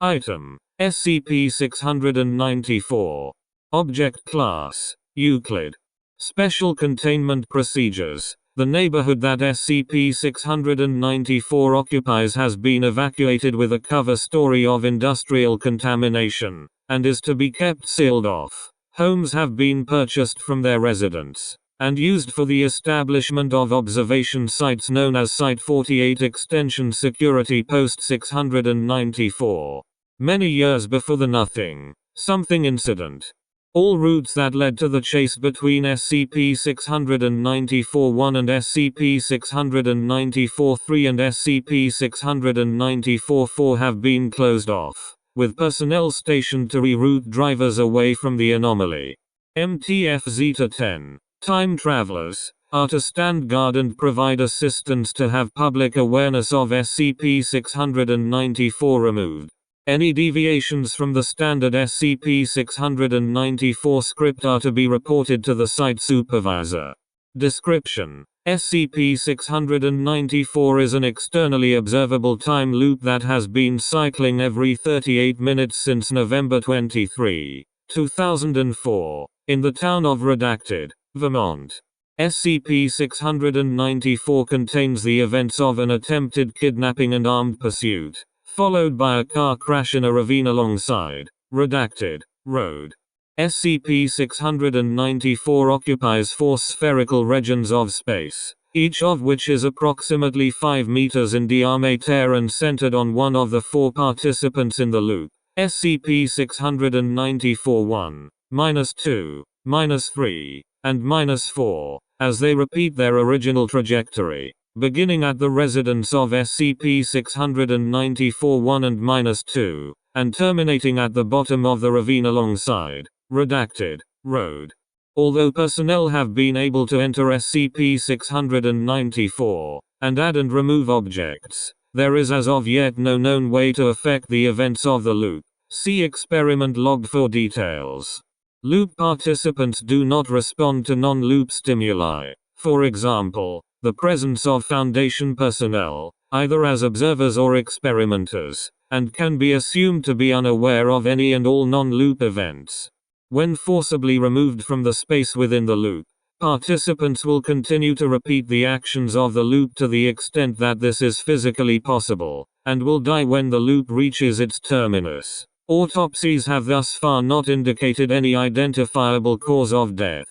Item: SCP-694. Object Class: Euclid. Special Containment Procedures: the neighborhood that SCP-694 occupies has been evacuated with a cover story of industrial contamination, and is to be kept sealed off. Homes have been purchased from their residents, and used for the establishment of observation sites known as Site-48 Extension Security Post 694. Many years before the Nothing Something incident, all routes that led to the chase between SCP-694-1 and SCP-694-3 and SCP-694-4 have been closed off, with personnel stationed to reroute drivers away from the anomaly. MTF Zeta-10 time travelers are to stand guard and provide assistance to have public awareness of SCP-694 removed. Any deviations from the standard SCP-694 script are to be reported to the site supervisor. Description: SCP-694 is an externally observable time loop that has been cycling every 38 minutes since November 23, 2004, in the town of Redacted, Vermont. SCP-694 contains the events of an attempted kidnapping and armed pursuit, followed by a car crash in a ravine alongside Redacted Road. SCP-694 occupies 4 spherical regions of space, each of which is approximately 5 meters in diameter and centered on one of the 4 participants in the loop. SCP-694-1, -2, -3, and -4, as they repeat their original trajectory, beginning at the residence of SCP-694-1 and -2, and terminating at the bottom of the ravine alongside Redacted Road. Although personnel have been able to enter SCP-694 and add and remove objects, there is as of yet no known way to affect the events of the loop. See experiment log for details. Loop participants do not respond to non-loop stimuli. For example, the presence of Foundation personnel, either as observers or experimenters, and can be assumed to be unaware of any and all non-loop events. When forcibly removed from the space within the loop, participants will continue to repeat the actions of the loop to the extent that this is physically possible, and will die when the loop reaches its terminus. Autopsies have thus far not indicated any identifiable cause of death.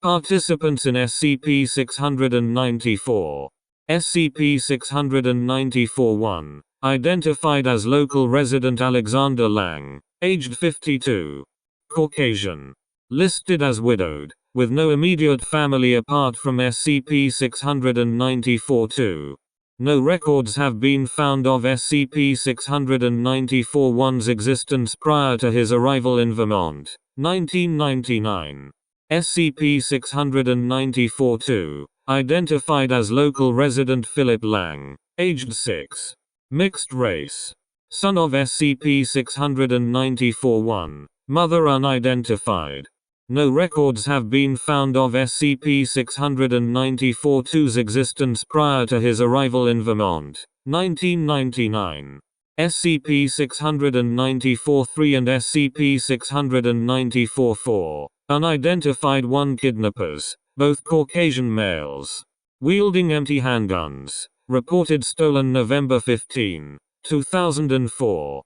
Participants in SCP-694. SCP-694-1, identified as local resident Alexander Lang, aged 52. Caucasian. Listed as widowed, with no immediate family apart from SCP-694-2. No records have been found of SCP-694-1's existence prior to his arrival in Vermont, 1999. SCP-694-2, identified as local resident Philip Lang, aged 6. Mixed race. Son of SCP-694-1. Mother unidentified. No records have been found of SCP-694-2's existence prior to his arrival in Vermont, 1999. SCP-694-3 and SCP-694-4, unidentified 1 kidnappers, both Caucasian males, wielding empty handguns, reported stolen November 15, 2004.